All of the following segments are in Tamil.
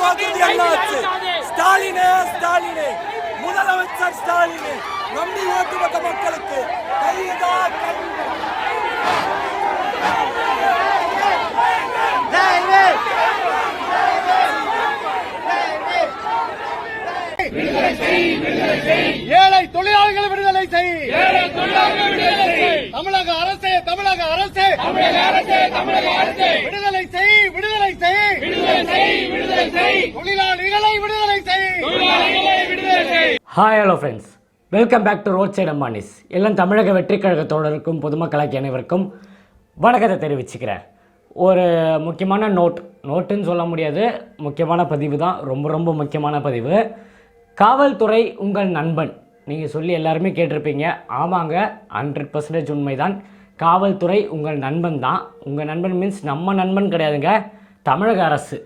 வாக்குறுதி என்னாச்சு? ஸ்டாலினே ஸ்டாலினே, முதலமைச்சர் ஸ்டாலினே, நம்பி ஓட்டு போட்ட மக்களுக்கு கைதா ஏழை தொழிலாளர்களை விடுதலை செய், தமிழக அரசே, தமிழக அரசே, விடுதலை செய், விடுதலை செய், தொழிலாளிகளை விடுதலை செய். Hi hello friends, welcome back to road side Ambanis. எல்லாம் தமிழக வெற்றி கழகத்தோடருக்கும் பொதுமக்களாக்கி அனைவருக்கும் வணக்கத்தை தெரிவிச்சுக்கிறேன். ஒரு முக்கியமான நோட்டுன்னு சொல்ல முடியாது, முக்கியமான பதிவு தான், ரொம்ப முக்கியமான பதிவு. காவல்துறை உங்கள் நண்பன் நீங்கள் சொல்லி எல்லாருமே கேட்டிருப்பீங்க. ஆமாங்க, 100% உண்மைதான். காவல்துறை உங்கள் நண்பன் தான். உங்கள் நண்பன் மீன்ஸ் நம்ம நண்பன் கிடையாதுங்க, தமிழக அரசு,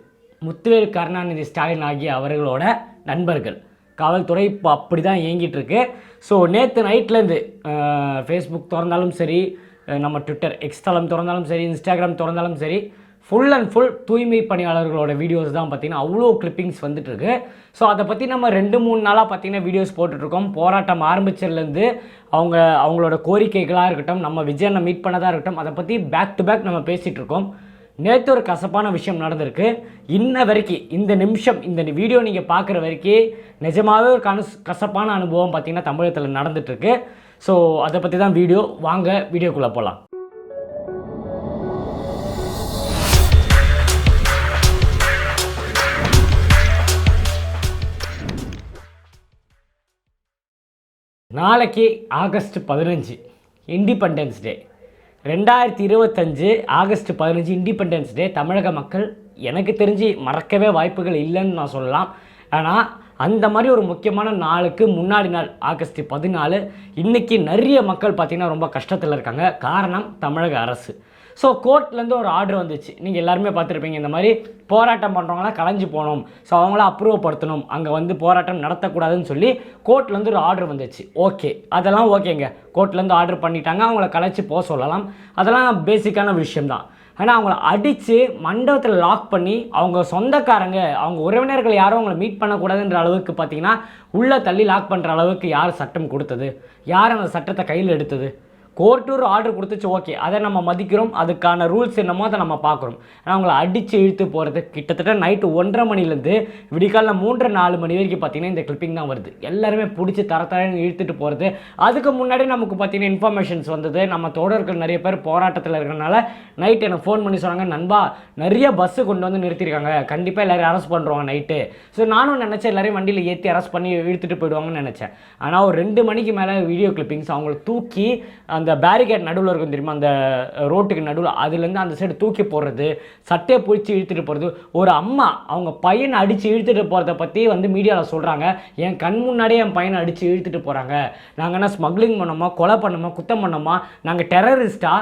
முத்துவேல் கருணாநிதி ஸ்டாலின் ஆகிய அவர்களோட நண்பர்கள். காவல்துறை இப்போ அப்படி தான் இயங்கிட்டுருக்கு. ஸோ நேற்று நைட்லேருந்து ஃபேஸ்புக் திறந்தாலும் சரி, நம்ம ட்விட்டர் எக்ஸ்தலம் திறந்தாலும் சரி, இன்ஸ்டாகிராம் திறந்தாலும் சரி, ஃபுல் அண்ட் ஃபுல் தூய்மை பணியாளர்களோட வீடியோஸ் தான் பார்த்திங்கன்னா அவ்வளோ கிளிப்பிங்ஸ் வந்துட்டுருக்கு. ஸோ அதை பற்றி நம்ம 2-3 நாளாக பார்த்திங்கன்னா வீடியோஸ் போட்டுட்ருக்கோம். போராட்டம் ஆரம்பிச்சதுலேருந்து அவங்களோட கோரிக்கைகளாக இருக்கட்டும், நம்ம விஜயனை மீட் பண்ணதாக இருக்கட்டும், அதை பற்றி பேக் டு பேக் நம்ம பேசிகிட்ருக்கோம். நேற்று ஒரு கசப்பான விஷயம் நடந்திருக்கு. இன்ன வரைக்கும் இந்த நிமிஷம் இந்த வீடியோ நீங்கள் பார்க்குற வரைக்கும் நிஜமாகவே ஒரு கசப்பான அனுபவம் பார்த்திங்கன்னா தமிழகத்தில் நடந்துகிட்ருக்கு. ஸோ அதை பற்றி தான் வீடியோ. வாங்க வீடியோக்குள்ளே போகலாம். நாளைக்கு August 15 independence day. 2025 August 15 independence day. தமிழக மக்கள் எனக்கு தெரிஞ்சு மறக்கவே வாய்ப்புகள் இல்லைன்னு நான் சொல்லலாம். ஆனால் அந்த மாதிரி ஒரு முக்கியமான நாளுக்கு முன்னாடி நாள் ஆகஸ்ட் 14 இன்றைக்கி நிறைய மக்கள் பார்த்திங்கன்னா ரொம்ப கஷ்டத்தில் இருக்காங்க. காரணம் தமிழக அரசு. ஸோ கோர்ட்லேருந்து ஒரு ஆர்டர் வந்துச்சு. நீங்கள் எல்லாருமே பார்த்துருப்பீங்க, இந்த மாதிரி போராட்டம் பண்ணுறவங்களாம் கலைஞ்சு போகணும், ஸோ அவங்கள அப்ரூவ் அங்கே வந்து போராட்டம் நடத்தக்கூடாதுன்னு சொல்லி கோர்ட்லேருந்து ஒரு ஆர்டர் வந்துச்சு. ஓகே, அதெல்லாம் ஓகேங்க, கோர்ட்லேருந்து ஆர்டர் பண்ணிட்டாங்க, அவங்கள கலைச்சி போக சொல்லலாம், அதெல்லாம் பேசிக்கான விஷயம்தான். ஆனால் அவங்கள அடித்து மண்டபத்தில் லாக் பண்ணி அவங்க சொந்தக்காரங்க, அவங்க உறவினர்கள் யாரும் அவங்கள மீட் பண்ணக்கூடாதுன்ற அளவுக்கு பார்த்திங்கன்னா உள்ளே தள்ளி லாக் பண்ணுற அளவுக்கு யார் சட்டம் கொடுத்தது? யார் அந்த சட்டத்தை கையில் எடுத்தது? கோர்ட்டு ஒரு ஆர்டர் கொடுத்துச்சு, ஓகே, அதை நம்ம மதிக்கிறோம், அதுக்கான ரூல்ஸ் என்னமோ அதை நம்ம பார்க்குறோம். ஆனால் அவங்கள அடித்து இழுத்து போகிறது கிட்டத்தட்ட நைட்டு 1:30 மணிலேருந்து விடிகாலில் 3-4 மணி வரைக்கும் பார்த்திங்கன்னா இந்த கிளிப்பிங் தான் வருது. எல்லாருமே பிடிச்சி தரத்தரன்னு இழுத்துட்டு போகிறது. அதுக்கு முன்னாடி நமக்கு பார்த்திங்கன்னா இன்ஃபர்மேஷன்ஸ் வந்தது. நம்ம தோழர்கள் நிறைய பேர் போராட்டத்தில் இருக்கிறனால நைட்டு எனக்கு ஃபோன் பண்ணி சொன்னாங்க, நண்பா நிறைய பஸ்ஸு கொண்டு வந்து நிறுத்திருக்காங்க, கண்டிப்பாக எல்லோரும் அரெஸ்ட் பண்ணுறாங்க நைட்டு. ஸோ நானும் நினச்சேன் எல்லாரையும் வண்டியில் ஏற்றி அரெஸ்ட் பண்ணி இழுத்துட்டு போயிடுவாங்கன்னு நினச்சேன். ஆனால் ஒரு 2 மணிக்கு மேலே வீடியோ கிளிப்பிங்ஸ் அவங்கள தூக்கி அந்த பேரிகேட் நடுவில் இருக்கும் தெரியுமா, அந்த ரோட்டுக்கு நடுவில், அதுலேருந்து அந்த சைடு தூக்கி போடுறது, சட்டையை பிடிச்சி இழுத்துட்டு போகிறது. ஒரு அம்மா அவங்க பையனை அடித்து இழுத்துட்டு போகிறத பற்றி வந்து மீடியாவில் சொல்கிறாங்க, என் கண் முன்னாடியே என் பையனை அடித்து இழுத்துட்டு போகிறாங்க, நாங்கள் என்ன ஸ்மக்லிங் பண்ணோமா, கொலை பண்ணோமா, குத்தம் பண்ணோமா, நாங்கள் டெரரிஸ்டா,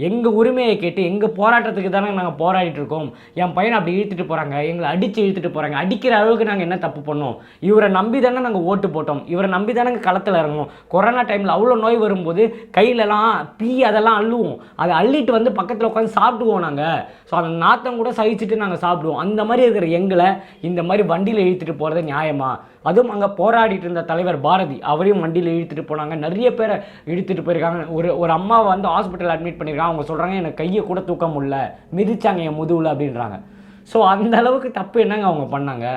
எங்கள் உரிமையை கேட்டு எங்கள் போராட்டத்துக்கு தானே நாங்கள் போராடிட்டு இருக்கோம், என் பையனை அப்படி இழுத்துட்டு போகிறாங்க, எங்களை அடித்து இழுத்துட்டு போகிறாங்க, அடிக்கிற அளவுக்கு நாங்கள் என்ன தப்பு பண்ணோம், இவரை நம்பி தானே நாங்கள் ஓட்டு போட்டோம், இவரை நம்பி தானே களத்தில் இறங்கணும், கொரோனா டைமில் அவ்வளோ நோய் வரும்போது கையிலலாம் அதெல்லாம் அள்ளுவோம், அதை அள்ளிட்டு வந்து பக்கத்தில் உட்காந்து சாப்பிடுவோம் நாங்கள். ஸோ அந்த நாத்தம் கூட சகிச்சுட்டு நாங்கள் சாப்பிடுவோம். அந்த மாதிரி இருக்கிற எங்களை இந்த மாதிரி வண்டியில் இழுத்துட்டு போகிறது நியாயமா? அதுவும் அங்கே போராடிட்டு இருந்த தலைவர் பாரதி, அவரையும் வண்டியில் இழுத்துட்டு போனாங்க, நிறைய பேரை இழுத்துட்டு போயிருக்காங்க. ஒரு அம்மாவை வந்து ஹாஸ்பிட்டல் அட்மிட் பண்ணியிருக்காங்க. அவங்க சொல்கிறாங்க, எனக்கு கையை கூட தூக்க முடியல, மிதிச்சாங்க என் முதுகில் அப்படின்றாங்க. ஸோ அந்த அளவுக்கு தப்பு என்னங்க அவங்க பண்ணாங்க?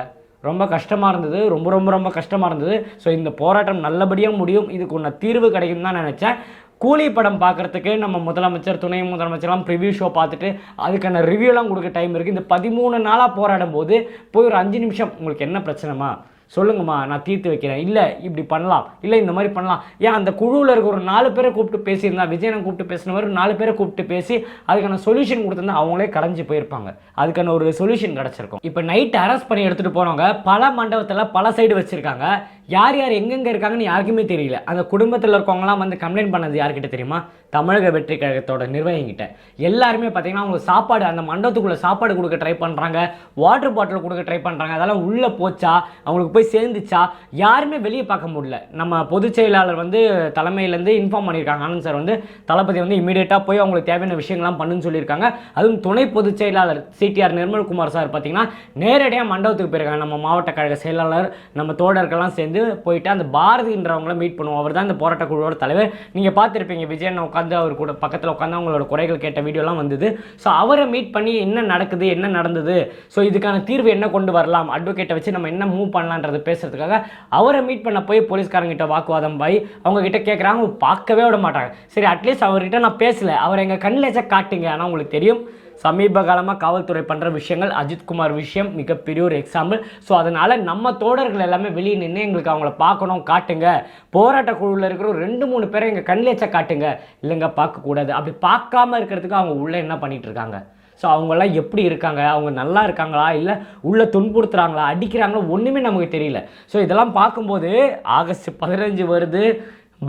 ரொம்ப கஷ்டமாக இருந்தது, ரொம்ப கஷ்டமாக இருந்தது. ஸோ இந்த போராட்டம் நல்லபடியாக முடியும், இதுக்கு ஒன்று தீர்வு கிடைக்கும் தான் நினச்சேன். கூலி படம் பார்க்குறதுக்கு நம்ம முதலமைச்சர், துணை முதலமைச்சர்லாம் ப்ரிவியூ ஷோ பார்த்துட்டு அதுக்கான ரிவ்யூலாம் கொடுக்க டைம் இருக்குது. இந்த 13 நாளாக போராடும் போது போய் ஒரு 5 நிமிஷம் உங்களுக்கு என்ன பிரச்சனைமா சொல்லுங்கம்மா, நான் தீர்த்து வைக்கிறேன், இல்லை இப்படி பண்ணலாம், இல்லை இந்த மாதிரி பண்ணலாம். ஏன் அந்த குழுவில் இருக்க ஒரு 4 பேரை கூப்பிட்டு பேசியிருந்தா, விஜயனை கூப்பிட்டு பேசினவர் 4 பேரை கூப்பிட்டு பேசி அதுக்கான சொல்யூஷன் கொடுத்துருந்தா அவங்களே கடைஞ்சி போயிருப்பாங்க, அதுக்கான ஒரு சொல்யூஷன் கிடச்சிருக்கும். இப்போ நைட் அரெஸ்ட் பண்ணி எடுத்துகிட்டு போனவங்க பல மண்டபத்தில் பல சைடு வச்சுருக்காங்க. யார் யார் எங்கெங்கே இருக்காங்கன்னு யாருக்குமே தெரியல. அந்த குடும்பத்தில் இருக்கவங்களாம் வந்து கம்ப்ளைண்ட் பண்ணது யார்கிட்ட தெரியுமா? தமிழக வெற்றி கழகத்தோட நிர்வாகிகிட்ட. எல்லாருமே பார்த்தீங்கன்னா அவங்களுக்கு சாப்பாடு, அந்த மண்டபத்துக்குள்ளே சாப்பாடு கொடுக்க ட்ரை பண்ணுறாங்க, வாட்டர் பாட்டில் கொடுக்க ட்ரை பண்ணுறாங்க. அதெல்லாம் உள்ளே போச்சா, அவங்களுக்கு போய் சேர்ந்துச்சா, யாருமே வெளியே பார்க்க முடியல. நம்ம பொதுச் செயலாளர் வந்து தலைமையிலேருந்து இன்ஃபார்ம் பண்ணியிருக்காங்க. ஆனந்த் சார் வந்து தளபதி வந்து இமீடியட்டாக போய் அவங்களுக்கு தேவையான விஷயங்கள்லாம் பண்ணுன்னு சொல்லியிருக்காங்க. அதுவும் துணை பொதுச் செயலாளர் சிடிஆர் நிர்மல்குமார் சார் பார்த்தீங்கன்னா நேரடியாக மண்டபத்துக்கு போயிருக்காங்க. நம்ம மாவட்ட கழக செயலாளர் நம்ம தோழர்கள்லாம் சேர்ந்து போயிட்டு அந்த பாரதின்றவங்கள மீட் பண்ணுவோம். அவர் தான் இந்த போராட்ட குழுவோட தலைவர். நீங்கள் பார்த்துருப்பீங்க, விஜயன் உட்காந்து அவர் கூட பக்கத்தில் உட்காந்து அவங்களோட குறைகள் கேட்ட வீடியோலாம் வந்தது. ஸோ அவரை மீட் பண்ணி என்ன நடக்குது, என்ன நடந்தது, ஸோ இதுக்கான தீர்வு என்ன கொண்டு வரலாம், அட்வொகேட்டை வச்சு நம்ம என்ன மூவ் பண்ணலான்றது பேசுறதுக்காக அவரை மீட் பண்ண போய் போலீஸ்காரங்கிட்ட வாக்குவாதம் போய் அவங்க கிட்ட கேட்குறாங்க. பார்க்கவே விட மாட்டாங்க. சரி, அட்லீஸ்ட் அவர்கிட்ட நான் பேசல, அவர் எங்கள் கண்ணில் காட்டுங்க. ஆனால் உங்களுக்கு தெரியும் சமீப காலமாக காவல்துறை பண்ணுற விஷயங்கள், அஜித்குமார் விஷயம் மிகப்பெரிய ஒரு எக்ஸாம்பிள். ஸோ அதனால் நம்ம தோழர்கள் எல்லாமே வெளியே நின்று எங்களுக்கு அவங்கள பார்க்கணும், காட்டுங்க. போராட்ட குழுவில் இருக்கிற 2-3 பேரை எங்கள் கண்ணிலேச்சா காட்டுங்க. இல்லைங்க, பார்க்கக்கூடாது. அப்படி பார்க்காம இருக்கிறதுக்கு அவங்க உள்ளே என்ன பண்ணிகிட்டு இருக்காங்க? ஸோ அவங்கெல்லாம் எப்படி இருக்காங்க, அவங்க நல்லா இருக்காங்களா, இல்லை உள்ளே துன்புறுத்துறாங்களா, அடிக்கிறாங்களா, ஒன்றுமே நமக்கு தெரியல. ஸோ இதெல்லாம் பார்க்கும்போது ஆகஸ்ட் 15 வருது,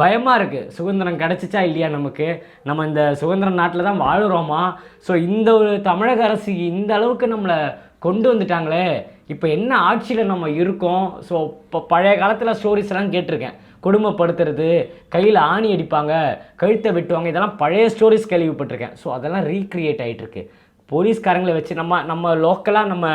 பயமாக இருக்குது. சுதந்திரம் கிடச்சிச்சா இல்லையா நமக்கு? நம்ம இந்த சுதந்திர நாட்டில் தான் வாழுறோமா? ஸோ இந்த ஒரு தமிழக அரசு இந்த அளவுக்கு நம்மளை கொண்டு வந்துட்டாங்களே, இப்போ என்ன ஆட்சியில் நம்ம இருக்கோம்? ஸோ இப்போ பழைய காலத்தில் ஸ்டோரிஸ்லாம் கேட்டிருக்கேன். குடும்பப்படுத்துறது, கையில் ஆணி அடிப்பாங்க, கழுத்தை வெட்டுவாங்க, இதெல்லாம் பழைய ஸ்டோரிஸ் கேள்விப்பட்டிருக்கேன். ஸோ அதெல்லாம் ரீக்ரியேட் ஆகிட்டுருக்கு. போலீஸ்காரங்களை வச்சு நம்ம லோக்கலாக நம்ம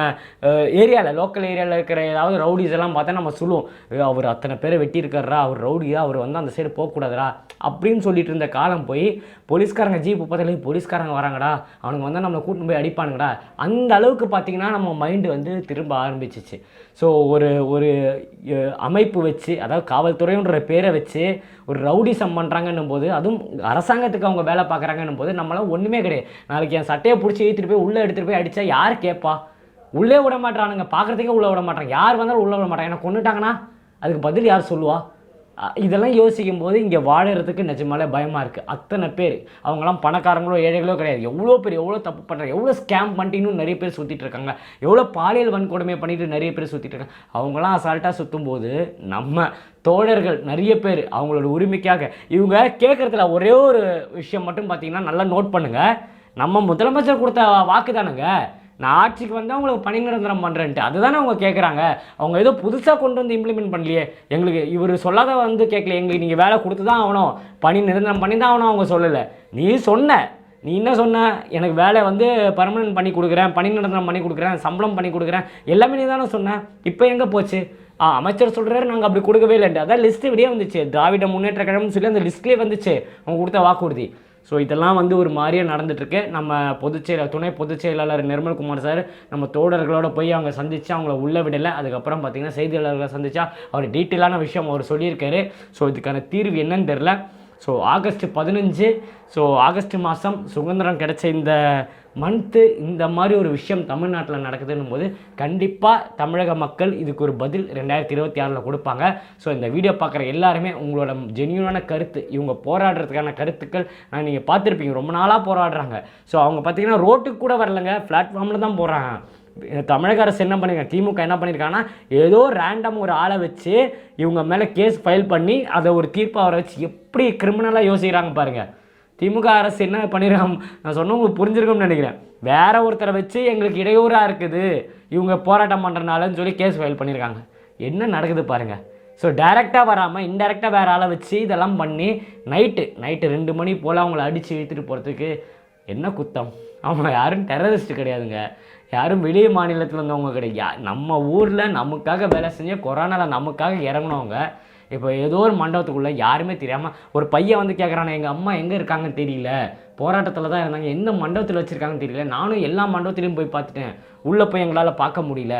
லோக்கல் ஏரியாவில் இருக்கிற ஏதாவது ரவுடிஸ் எல்லாம் பார்த்தா நம்ம சொல்லுவோம், அவர் அத்தனை பேரை வெட்டியிருக்காரா, அவர் ரவுடியா, அவர் வந்து அந்த சைடு போகக்கூடாதுரா அப்படின்னு சொல்லிட்டு இருந்த காலம் போய் போலீஸ்காரங்க ஜீப்பு பார்த்தாலே போலீஸ்காரங்க வராங்கடா, அவனுக்கு வந்தால் நம்மளை கூட்டின்னு போய் அடிப்பானுங்கடா, அந்த அளவுக்கு பார்த்திங்கன்னா நம்ம மைண்டு வந்து திரும்ப ஆரம்பிச்சிச்சு. ஸோ ஒரு அமைப்பு வச்சு, அதாவது காவல்துறைன்ற பேரை வச்சு ஒரு ரவுடிசம் பண்ணுறாங்கன்னும் போது, அதுவும் அரசாங்கத்துக்கு அவங்க வேலை பார்க்குறாங்கன்னும் போது நம்மளாம் ஒன்றுமே கிடையாது. நாளைக்கு என் சட்டையை பிடிச்சி ஏற்றிட்டு போய் உள்ளே எடுத்துகிட்டு போய் அடித்தா யார் கேட்பா? உள்ளே விட மாட்டானுங்க, பார்க்குறதுக்கே உள்ளே விட மாட்டாங்க. யார் வந்தாலும் உள்ளே விட மாட்டாங்க. என்ன கொண்டுட்டாங்கன்னா அதுக்கு பதில் யார் சொல்லுவா? இதெல்லாம் யோசிக்கும் போது இங்கே வாழறதுக்கு நிஜமாலே பயமாக இருக்குது. அத்தனை பேர் அவங்களாம் பணக்காரங்களோ ஏழைகளோ கிடையாது. எவ்வளோ பேர் எவ்வளோ தப்பு பண்ணுறாங்க, எவ்வளோ ஸ்கேம் பண்ணிட்டு இன்னும் நிறைய பேர் சுற்றிட்டு இருக்காங்க, எவ்வளோ பாலியல் வன்கொடுமை பண்ணிட்டு நிறைய பேர் சுற்றிட்டு இருக்காங்க. அவங்களாம் அசால்ட்டாக சுற்றும் போது நம்ம தோழர்கள் நிறைய பேர் அவங்களோட உரிமைக்காக இவங்க கேட்குறதுல ஒரே ஒரு விஷயம் மட்டும் பார்த்தீங்கன்னா நல்லா நோட் பண்ணுங்கள். நம்ம முதலமைச்சர் கொடுத்த வாக்கு தானுங்க, நான் ஆட்சிக்கு வந்து அவங்களுக்கு பணி நிரந்தரம் பண்ணுறேன்ட்டு, அதுதானே அவங்க கேட்குறாங்க. அவங்க ஏதோ புதுசாக கொண்டு வந்து இம்ப்ளிமெண்ட் பண்ணலையே, எங்களுக்கு இவர் சொல்லாத வந்து கேட்கல, எங்களுக்கு நீங்கள் வேலை கொடுத்து தான் ஆகணும், பணி நிரந்தரம் பண்ணி தான் ஆகணும் அவங்க சொல்லலை. நீ என்ன சொன்ன, எனக்கு வேலை வந்து பர்மனன்ட் பண்ணி கொடுக்குறேன், பணி நிரந்தரம் பண்ணி கொடுக்குறேன், சம்பளம் பண்ணி கொடுக்குறேன், எல்லாமே நீ தானே சொன்னேன். இப்போ எங்கே போச்சு? அமைச்சர் சொல்கிறாரு நாங்கள் அப்படி கொடுக்கவே இல்லைன்ட்டு. அதான் லிஸ்ட்டு வெளியே வந்துச்சு, திராவிட முன்னேற்ற கழகம்னு சொல்லி அந்த லிஸ்ட்லேயே வந்துச்சு அவங்க கொடுத்த வாக்குறுதி. ஸோ இதெல்லாம் வந்து ஒரு மாதிரியாக நடந்துகிட்ருக்கு. நம்ம துணை பொதுச் செயலாளர் நிர்மல்குமார் சார் நம்ம தோழர்களோட போய் அவங்க சந்தித்து அவங்கள உள்ளே விடலை. அதுக்கப்புறம் பார்த்திங்கன்னா செய்தியாளர்களை சந்தித்தா அவர் டீட்டெயிலான விஷயம் அவர் சொல்லியிருக்காரு. ஸோ இதுக்கான தீர்வு என்னன்னு தெரில. ஸோ ஆகஸ்ட் 15, ஸோ ஆகஸ்ட் மாதம் சுதந்திரம் கிடைச்ச இந்த மந்த்து இந்த மாதிரி ஒரு விஷயம் தமிழ்நாட்டில் நடக்குதுன்னும் போது கண்டிப்பாக தமிழக மக்கள் இதுக்கு ஒரு பதில் 2026 கொடுப்பாங்க. ஸோ இந்த வீடியோ பார்க்குற எல்லாருமே உங்களோட ஜென்யூனான கருத்து, இவங்க போராடுறதுக்கான கருத்துக்கள் நீங்கள் பார்த்துருப்பீங்க, ரொம்ப நாளாக போராடுறாங்க. ஸோ அவங்க பார்த்திங்கன்னா ரோட்டுக்கு கூட வரலைங்க, பிளாட்ஃபார்மில் தான் போகிறாங்க. தமிழக அரசு என்ன பண்ணியிருக்காங்க, திமுக என்ன பண்ணியிருக்காங்கன்னா ஏதோ ரேண்டம் ஒரு ஆளை வச்சு இவங்க மேலே கேஸ் ஃபைல் பண்ணி அதை ஒரு தீர்ப்பாக வர வச்சு எப்படி கிரிமினலாக யோசிக்கிறாங்க பாருங்கள். திமுக அரசு என்ன பண்ணியிருக்காங்க, நான் சொன்னவங்களுக்கு புரிஞ்சிருக்கும்னு நினைக்கிறேன். வேற ஒருத்தரை வச்சு எங்களுக்கு இடையூறாக இருக்குது இவங்க போராட்டம் பண்ணுறனாலன்னு சொல்லி கேஸ் ஃபைல் பண்ணியிருக்காங்க. என்ன நடக்குது பாருங்கள். ஸோ டைரெக்டாக வராமல் இன்டெரக்டாக வேறு ஆளை வச்சு இதெல்லாம் பண்ணி நைட்டு 2 மணி போல் அவங்கள அடித்து இழுத்துட்டு போகிறதுக்கு என்ன குத்தம்? அவங்க யாரும் டெரரிஸ்ட் கிடையாதுங்க, யாரும் வெளி மாநிலத்தில் இருந்தவங்க கிடையாது. நம்ம ஊரில் நமக்காக வேலை செஞ்ச கொரோனாவில் நமக்காக இறங்கினவங்க இப்போ ஏதோ ஒரு மண்டபத்துக்குள்ளே யாருமே தெரியாமல் ஒரு பையன் வந்து கேட்குறானே, எங்கள் அம்மா எங்கே இருக்காங்கன்னு தெரியல, போராட்டத்தில் தான் இருந்தாங்க, எந்த மண்டபத்தில் வச்சுருக்காங்கன்னு தெரியல, நானும் எல்லா மண்டபத்துலேயும் போய் பார்த்துட்டேன், உள்ளே போய் எங்களால் பார்க்க முடியல.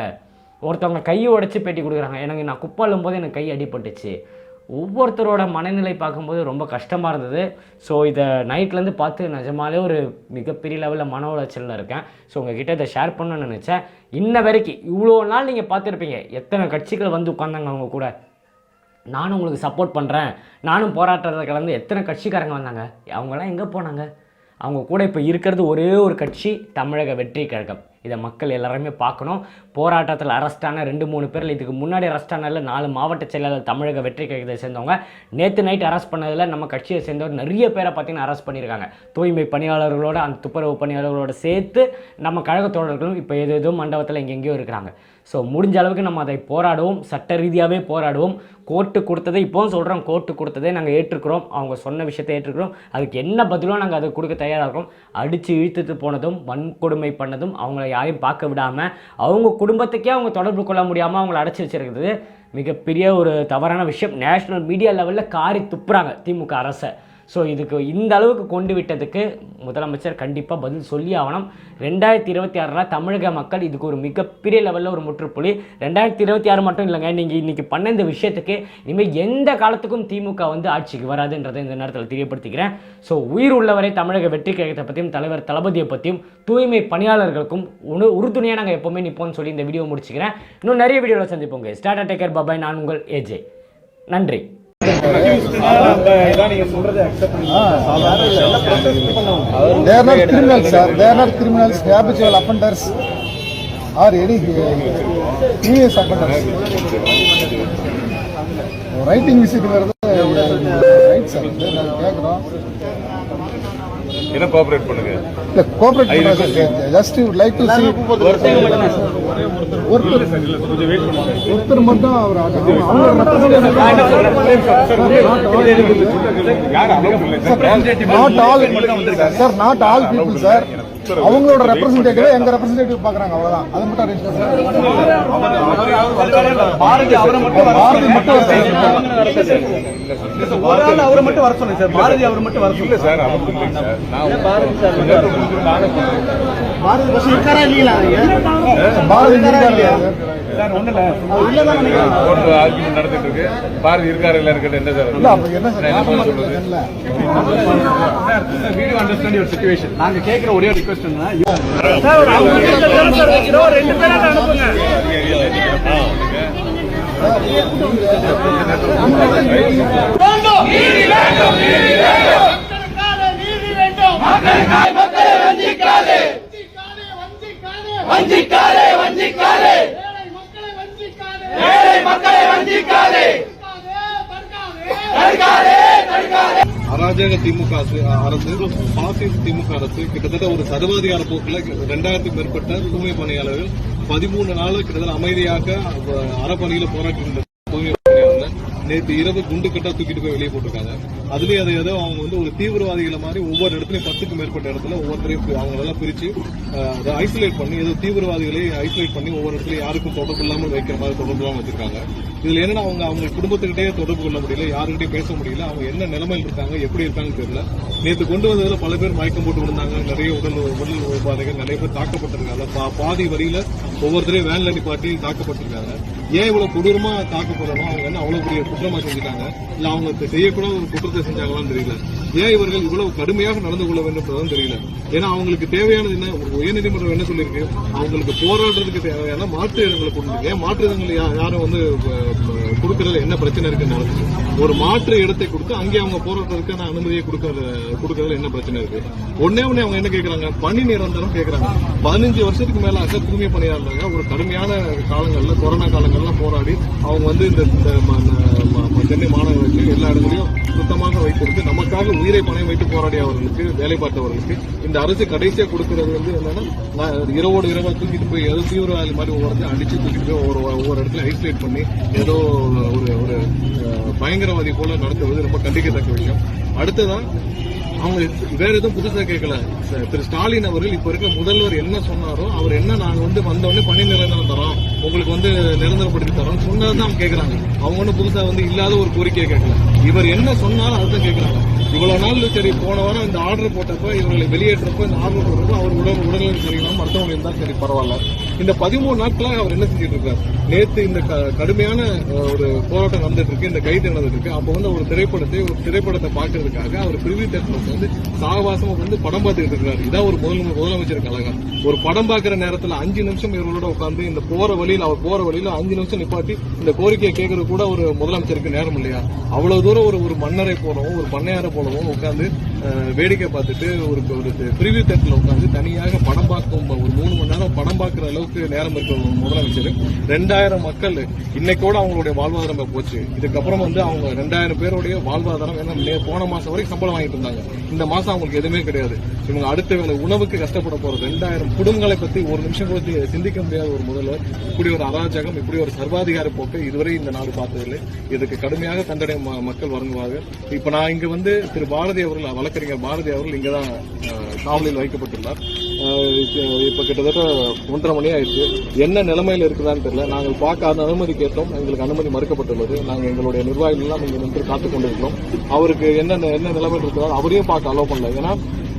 ஒருத்தவங்க கையை உடச்சி பேட்டி கொடுக்குறாங்க, எனக்கு நான் குப்பாலும் போது எனக்கு கை அடிபட்டுச்சு. ஒவ்வொருத்தரோட மனநிலை பார்க்கும்போது ரொம்ப கஷ்டமாக இருந்தது. ஸோ இதை நைட்லேருந்து பார்த்து நிஜமாலே ஒரு மிகப்பெரிய லெவலில் மன உளைச்சலில் இருக்கேன். ஸோ உங்ககிட்ட இதை ஷேர் பண்ணணும்னு நினச்சேன். இன்ன வரைக்கும் இவ்வளோ நாள் நீங்கள் பார்த்துருப்பீங்க எத்தனை கட்சிகள் வந்து உட்காந்தாங்க அவங்க கூட, நானும் உங்களுக்கு சப்போர்ட் பண்ணுறேன், நானும் போராட்டத்தில் கலந்து எத்தனை கட்சிக்காரங்க வந்தாங்க, அவங்களாம் எங்கே போனாங்க? அவங்க கூட இப்போ இருக்கிறது ஒரே ஒரு கட்சி, தமிழக வெற்றி கழகம். இதை மக்கள் எல்லாருமே பார்க்கணும். போராட்டத்தில் அரெஸ்டான 2-3 பேரில் இதுக்கு முன்னாடி அரெஸ்ட் ஆனதில் 4 மாவட்ட செயலாளர் தமிழக வெற்றி கழகத்தை சேர்ந்தவங்க. நேற்று நைட் அரெஸ்ட் பண்ணதில் நம்ம கட்சியை சேர்ந்தவர் நிறைய பேரை பார்த்தீங்கன்னா அரெஸ்ட் பண்ணியிருக்காங்க. தூய்மை பணியாளர்களோட அந்த துப்புரவு பணியாளர்களோட சேர்த்து நம்ம கழக தோழர்களும் இப்போ ஏதோ மண்டபத்தில் எங்கெங்கேயோ இருக்கிறாங்க. ஸோ முடிஞ்ச அளவுக்கு நம்ம அதை போராடுவோம், சட்ட ரீதியாகவே போராடுவோம். கோர்ட்டு கொடுத்ததை இப்போவும் சொல்கிறோம், கோர்ட்டு கொடுத்ததை நாங்கள் ஏற்றுக்கிறோம், அவங்க சொன்ன விஷயத்தை ஏற்றுக்கிறோம். அதுக்கு என்ன பதிலோ நாங்கள் அதை கொடுக்க தயாராக இருக்கோம். அடித்து இழுத்துட்டு போனதும் வன்கொடுமை பண்ணதும் அவங்கள யாரையும் பார்க்க விடாமல் அவங்க குடும்பத்துக்கே அவங்க தொடர்பு கொள்ள முடியாமல் அவங்கள அடைச்சி வச்சிருக்கிறது மிகப்பெரிய ஒரு தவறான விஷயம். நேஷ்னல் மீடியா லெவலில் காரி துப்புறாங்க திமுக அரசை. ஸோ இதுக்கு இந்த அளவுக்கு கொண்டு விட்டதுக்கு முதலமைச்சர் கண்டிப்பாக பதில் சொல்லி ஆகணும். 2026 தமிழக மக்கள் இதுக்கு ஒரு மிகப்பெரிய லெவலில் ஒரு முற்றுப்புள்ளி. 2026 மட்டும் இல்லைங்க, நீங்கள் இன்றைக்கி பண்ண இந்த விஷயத்துக்கு இனிமேல் எந்த காலத்துக்கும் திமுக வந்து ஆட்சிக்கு வராதுன்றதை இந்த நேரத்தில் தெரியப்படுத்திக்கிறேன். ஸோ உயிர் உள்ளவரை தமிழக வெற்றி கழகத்தை பற்றியும் தலைவர் தளபதியை பற்றியும் தூய்மை பணியாளர்களுக்கும் உறுதுணையாக நாங்கள் எப்போவுமே நிற்போம்னு சொல்லி இந்த வீடியோ முடிச்சுக்கிறேன். இன்னும் நிறைய வீடியோவில் சந்திப்போங்க. ஸ்டார்ட் டேக்கர் பாபாய், நான் உங்கள் ஏஜே. நன்றி. They are not criminals, sir. They are not criminals, habitual offenders or any serious offenders. Writing visit right, sir. என்ன கோஆபரேட் பண்ணுங்க. இல்ல கோஆபரேட் பண்ணுங்க. Just would like to see ஒருத்தர் மட்டும் அவர் நாட் ஆல் பீப்புள் சார். அவங்களோட ரெப்ரசன்டேட்டிவ் எங்க ரெப்ரசன்டேட்டிவ் பாக்குறாங்க, அவ்வளவுதான். அது மட்டும் அரேஞ்ச் பாரதி அவரை மட்டும் வர சொல்லுங்க சார். பாரதி அவரை மட்டும் வர சொல்லுங்க சார். அவர் இல்லைங்க சார். நான் பாரதி சார் பாரதி இருக்காரா இல்லையா? பாரதி இல்லையா சார்? ஒண்ணு இல்ல ஒரு ஆர்கியூமெண்ட் நடந்துட்டு இருக்கு. பாரதி இருக்காரு இல்ல இருக்கட்டும். என்ன சார் இல்ல அப்ப என்ன சார் சொல்றது இல்ல. Video understand your situation. நாங்க கேக்குற ஒரே ரிக்வெஸ்ட் என்ன அராஜக திமுக அரசு, பாசிஸ்ட் திமுக அரசு கிட்டத்தட்ட ஒரு சர்வாதிகார போக்குல 2000க்கும் மேற்பட்ட தூய்மை பணியாளர்கள் 13 நாள் கிட்டத்தட்ட அமைதியாக அறப்பணியில போராட்டி தூய்மை பணியாளர்கள் நேற்று இரவு குண்டு கட்டா தூக்கிட்டு போய் வெளியே போட்டிருக்காங்க. அதுலயே அதை ஏதோ அவங்க வந்து ஒரு தீவிரவாதிகளை மாதிரி ஒவ்வொரு இடத்துலயும் 10க்கும் மேற்பட்ட இடத்துல ஒவ்வொருத்தரையும் அவங்க நல்லா பிரிச்சு அதை ஐசோலேட் பண்ணி ஏதோ தீவிரவாதிகளை ஐசோலேட் பண்ணி ஒவ்வொரு இடத்துலயும் யாருக்கும் தொடர்பு இல்லாமல் வைக்கிற மாதிரி தொடர்பு இல்லாமல் வச்சிருக்காங்க. இதுல என்னன்னா அவங்க குடும்பத்துக்கிட்டே தொடர்பு கொள்ள முடியல, யாருக்கிட்டையும் பேச முடியல, அவங்க என்ன நிலைமையில் இருக்காங்க, எப்படி இருக்காங்கன்னு தெரியல. நேற்று கொண்டு வந்ததுல பல பேர் மயக்கம் போட்டு விழுந்தாங்க, நிறைய உடல் உபாதைகள், நிறைய பேர் தாக்கப்பட்டிருக்காங்க. பாதி வரியில ஒவ்வொருத்தரையும் வேன்ல நிப்பாட்டி தாக்கப்பட்டிருக்காங்க. ஏன் இவ்வளவு கொடூரமா தாக்கப்படணும்? அவங்க என்ன அவ்வளவு பெரிய குற்றமா செஞ்சுட்டாங்க, இல்ல அவங்க செய்யக்கூடாத ஒரு குற்றத்தை செஞ்சாங்களான்னு தெரியல. ஏன் இவர்கள் இவ்வளவு கடுமையாக நடந்து கொள்ள வேண்டும் தெரியல. ஏன்னா அவங்களுக்கு தேவையானது என்ன? உயர்நீதிமன்றம் என்ன சொல்லியிருக்கு? அவங்களுக்கு போராடுறதுக்கு தேவையான மாற்று இடங்களை கொடுத்துருக்கு. ஏன் மாற்று இடங்கள் யாரும் வந்து கொடுக்கறதுல என்ன பிரச்சனை இருக்குன்னு நடந்துச்சு. ஒரு மாற்று இடத்தை கொடுத்து அங்கே அவங்க போராட்டத்துக்கான அனுமதியை கொடுக்கறதுல என்ன பிரச்சனை இருக்கு? ஒன்னே அவங்க என்ன கேட்கறாங்க? பணி நிரந்தரம் கேட்கறாங்க. 15 வருஷத்துக்கு மேல தூய்மை பணியாளர்கள் ஒரு கடுமையான காலங்கள்ல, கொரோனா காலங்கள்லாம் போராடி அவங்க வந்து இந்த சென்னை மாநகராட்சி எல்லா இடங்களையும் சுத்தமாக வைத்திருக்கு. நமக்காக உயிரை பணம் வைத்து போராடியவர்களுக்கு, வேலை பார்த்தவர்களுக்கு இந்த அரசு கடைசியா கொடுக்கறது வந்து என்னன்னா, இரவோடு இரவா தூக்கிட்டு போய் ஏதோ தீவிரவாதி மாதிரி ஒவ்வொருத்தையும் அடிச்சு தூக்கிட்டு போய் ஒவ்வொரு இடத்துல ஐசோலேட் பண்ணி ஏதோ ஒரு பயங்கரவாதி போல நடத்துவது ரொம்ப கண்டிக்கத்தக்க விஷயம். அடுத்ததான் அவங்க வேற எதுவும் புதுசா கேட்கல. திரு ஸ்டாலின் அவர்கள் இப்ப இருக்க முதல்வர் என்ன சொன்னாரோ, அவர் என்ன நாங்க வந்து வந்தவொடனே பணி நிரந்தரம் தரோம், உங்களுக்கு வந்து நிரந்தரப்படுத்தி தரோம் சொன்னதான் அவங்க கேட்கறாங்க. அவங்க ஒன்னும் புதுசா வந்து இல்லாத ஒரு கோரிக்கையை கேட்கல. இவர் என்ன சொன்னாலும் அதுதான் கேட்கறாங்க. இவ்வளவு நாள் சரி, போன வாரம் இந்த ஆர்டர் போட்டப்ப, இவர்களை வெளியேற்றப்ப இந்த ஆர்டர் போட்டப்போ அவர் உடல்நிலை சரியில்லாம மருத்துவமனை இருந்தா சரி பரவாயில்ல. இந்த 13 நாட்களாக அவர் என்ன செஞ்சிட்டு இருக்காரு? நேற்று இந்த கடுமையான ஒரு போராட்டம் நடந்துட்டு இருக்கு, இந்த கைது நடந்துட்டு இருக்கு. அப்ப வந்து ஒரு திரைப்படத்தை பாக்குறதுக்காக அவர் பிரிவி தேட்டர் வந்து சாகவாசமா வந்து படம் பார்த்துக்கிட்டு இருக்காரு. இதான் ஒரு முதலமைச்சருக்கு அழகா. ஒரு படம் பார்க்கிற நேரத்துல 5 நிமிஷம் இவர்களோட உட்கார்ந்து இந்த அவர் போற வழியில 5 நிமிஷம் நிப்பாட்டி இந்த கோரிக்கையை கேட்கறது கூட ஒரு முதலமைச்சருக்கு நேரம் இல்லையா? அவ்வளவு தூரம் ஒரு மன்னரை போலவும் ஒரு பண்ணையாரை போலவும் உட்கார்ந்து வேடிக்கை பார்த்துட்டு ஒரு பிரிவு தேட்டரில் உட்காந்து தனியாக படம் பார்க்கும் ஒரு 3 மணி நேரம் படம் பார்க்கிற அளவுக்கு நேரம் இருக்க ஒரு முதலமைச்சர் 2000 மக்கள் இன்னைக்கோட அவங்களுடைய வாழ்வாதாரம் போச்சு. இதுக்கப்புறம் வந்து அவங்க 2000 பேருடைய வாழ்வாதாரம் ஏன்னா போன மாசம் வரைக்கும் சம்பளம் வாங்கிட்டு இருந்தாங்க. இந்த மாசம் அவங்களுக்கு எதுவுமே கிடையாது. இவங்க அடுத்த வேலை உணவுக்கு கஷ்டப்பட போற 2000 குடும்பங்களை பத்தி ஒரு நிமிஷம் கூட சிந்திக்க முடியாத ஒரு முதல்வர், இப்படி ஒரு அராஜகம், இப்படி ஒரு சர்வாதிகார போக்கு இதுவரை இந்த நாடு பார்த்ததில்லை. இதுக்கு கடுமையாக தண்டனை மக்கள் வழங்குவாங்க. இப்ப நான் இங்க வந்து திரு பாரதி அவர்கள், வழக்கறிஞர் பாரதி அவர்கள் இங்கதான் காவலில் வைக்கப்பட்டுள்ளார். இப்ப கிட்டத்தட்ட 1:30 மணி ஆயிடுச்சு. என்ன நிலைமையில இருக்குதான்னு தெரியல. நாங்கள் பார்க்க அனுமதி கேட்டோம், எங்களுக்கு அனுமதி மறுக்கப்பட்டுள்ளது. நாங்கள் எங்களுடைய நிர்வாகிகள் எல்லாம் இங்க நின்று காத்துக் கொண்டிருக்கிறோம். அவருக்கு என்ன நிலைமையில் இருக்கிறார் அவரையும் பார்க்க அலோவ் பண்ணல. ஏன்னா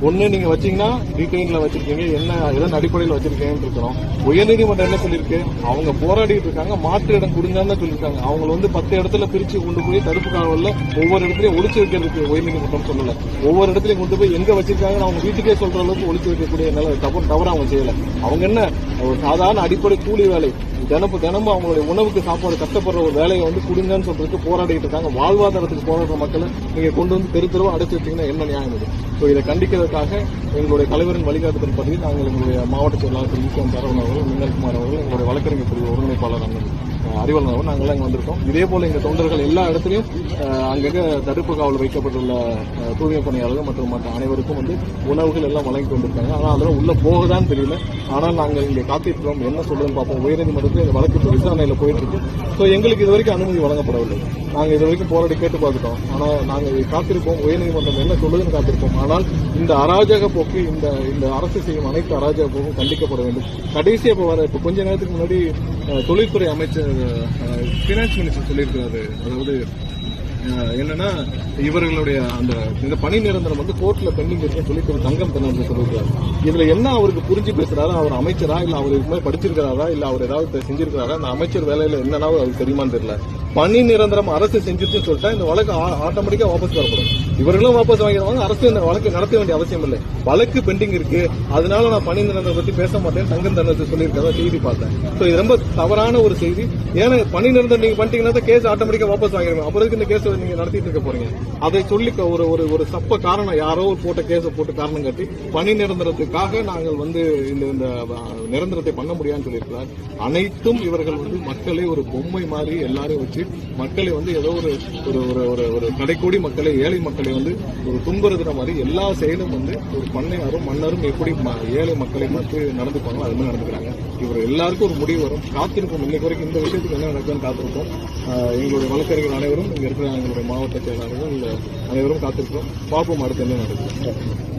ஒண்ணு நீங்க வச்சீங்கன்னா டீடைன்ல வச்சிருக்கீங்க, என்ன இதன் அடிப்படையில் வச்சிருக்கீங்கன்னு இருக்கிறோம். உயர்நீதிமன்றம் என்ன சொல்லியிருக்கு, அவங்க போராடிட்டு இருக்காங்க, மாற்று இடம் கொடுங்கன்னு சொல்லியிருக்காங்க. அவங்க வந்து 10 இடத்துல பிரிச்சு கொண்டு போய் தடுப்பு காவல்ல ஒவ்வொரு இடத்துலயும் ஒளிச்சு வைக்கிறதுக்கு உயர்நீதிமன்றம் சொல்லல. ஒவ்வொரு இடத்துலயும் கொண்டு போய் எங்க வச்சிருக்காங்கன்னு அவங்க வீட்டுக்கே சொல்ற அளவுக்கு ஒளிச்சு வைக்கக்கூடிய தவறு அவங்க செய்யல. அவங்க என்ன ஒரு சாதாரண அடிப்படை கூலி வேலை, தினமும் அவங்களுடைய உணவுக்கு சாப்பாடு கஷ்டப்படுற ஒரு வேலையை வந்து கொடுங்கன்னு சொல்றதுக்கு போராடிட்டு இருக்காங்க. வாழ்வாதாரத்துக்கு போராடுற மக்களை நீங்க கொண்டு வந்து தெருவா அடைச்சு வச்சீங்கன்னா என்ன நியாயம் இது? இதை கண்டிக்கிறதுக்காக எங்களுடைய தலைவரின் வழிகாட்டுதல் பற்றி நாங்கள் எங்களுடைய மாவட்ட செயலாளர் திரு ஈஸ்வரன் சரவணன் அவர்கள், மின்னல்குமார் அவர்கள், எங்களுடைய வழக்கறிஞர் பிரிவு ஒருங்கிணைப்பாளர் அண்ணன் அறிவலன் அவர்கள் நாங்கள்லாம் இங்க வந்திருக்கோம். இதே போல எங்க தொண்டர்கள் எல்லா இடத்துலையும் அங்கங்க தடுப்பு காவல் வைக்கப்பட்டுள்ள தூய்மை பணியாளர்கள் மற்றும் மற்ற அனைவருக்கும் வந்து உணவுகள் எல்லாம் வழங்கி கொண்டிருக்காங்க. ஆனால் அதெல்லாம் உள்ள போகதான் தெரியல. ஆனால் நாங்கள் இங்கே காத்திருக்கிறோம், என்ன சொல்றதுன்னு பார்ப்போம். உயர்நீதிமன்றத்தில் இந்த வழக்கு விசாரணையில போயிட்டு இருக்கு. ஸோ எங்களுக்கு இதுவரைக்கும் அனுமதி வழங்கப்படவில்லை. நாங்கள் இதுவரைக்கும் போராடி கேட்டு பார்த்துட்டோம். ஆனால் நாங்கள் காத்திருப்போம், உயர்நீதிமன்றம் என்ன சொல்லுதுன்னு காத்திருப்போம். ஆனால் இந்த அராஜக போக்கு, இந்த அரசு செய்யும் அனைத்து அராஜக போக்கும் கண்டிக்கப்பட வேண்டும். கடைசியா இப்ப கொஞ்ச நேரத்துக்கு முன்னாடி தொழில்துறை அமைச்சர் பினான்ஸ் மினிஸ்டர் சொல்லியிருக்கிறாரு. அதாவது என்னன்னா இவர்களுடைய இந்த பணி நிரந்தரம் வந்து கோர்ட்ல பெண்டிங் இருக்குன்னு சொல்லி திரு தங்கம் தென்னரசு சொல்லியிருக்காரு. இதுல என்ன அவருக்கு புரிஞ்சு பேசுறாரு? அவர் அமைச்சரா இல்ல அவர் இதுக்கு மேலே படிச்சிருக்கிறாரா இல்ல அவர் ஏதாவது செஞ்சிருக்கிறாரா? அந்த அமைச்சர் வேலையில என்னன்னா அவருக்கு தெரியுமான்னு தெரியல. பணி நிரந்தரம் அரசு செஞ்சிருச்சுன்னு சொல்லிட்டா இந்த வழக்கு ஆட்டோமேட்டிக்கா வாபஸ் வரப்படும். இவர்களும் வாபஸ் வாங்கிடுவாங்க. அரசு இந்த வழக்கு நடத்த வேண்டிய அவசியம் இல்லை. வழக்கு பெண்டிங் இருக்கு, அதனால நான் பணி நிரந்தரம் பத்தி பேச மாட்டேன் தங்கம் தென்னரசு சொல்லியிருக்கிறதா செய்தி பார்த்தேன். இது ரொம்ப தவறான ஒரு செய்தி. ஏன்னா பணி நிரந்தரம் நீங்க பண்ணிட்டீங்கன்னா கேஸ் ஆட்டோமேட்டிக்கா வாபஸ் வாங்கிடுவாங்க. அப்புறம் இந்த கேஸ் நீங்க நடத்திட்டு இருக்க போறீங்க. அதை சொல்லி ஒரு சப்ப காரணம் யாரோ போட்ட கேஸை போட்டு காரணம் காட்டி பணி நிரந்தரத்துக்காக நாங்கள் வந்து இந்த நிரந்தரத்தை பண்ண முடியாதுன்னு சொல்லியிருக்கிறார். அனைத்தும் இவர்கள் வந்து மக்களை ஒரு பொம்மை மாதிரி எல்லாரையும் வச்சு மக்களை வந்து ஏதோ ஒரு கடைக்கோடி மக்களை, ஏழை மக்களை வந்து ஒரு துன்புறுத்துற மாதிரி எல்லா செயலும் வந்து ஒரு பண்ணையாரும் மன்னரும் எப்படி ஏழை மக்களை பார்த்து நடந்துப்பாங்களோ அது மாதிரி நடந்துக்கிறாங்க. இவர் எல்லாருக்கும் ஒரு முடிவு வரும். காத்திருப்போம். இன்னைக்கு வரைக்கும் இந்த விஷயத்துக்கு என்ன நடக்குதுன்னு காத்திருப்போம். எங்களுடைய வழக்கறிஞர்கள் அனைவரும் இங்க இருக்கிற எங்களுடைய மாவட்ட செயலாளர்கள் அனைவரும் காத்திருக்கிறோம். பார்ப்போம் அடுத்து என்ன நடக்குது.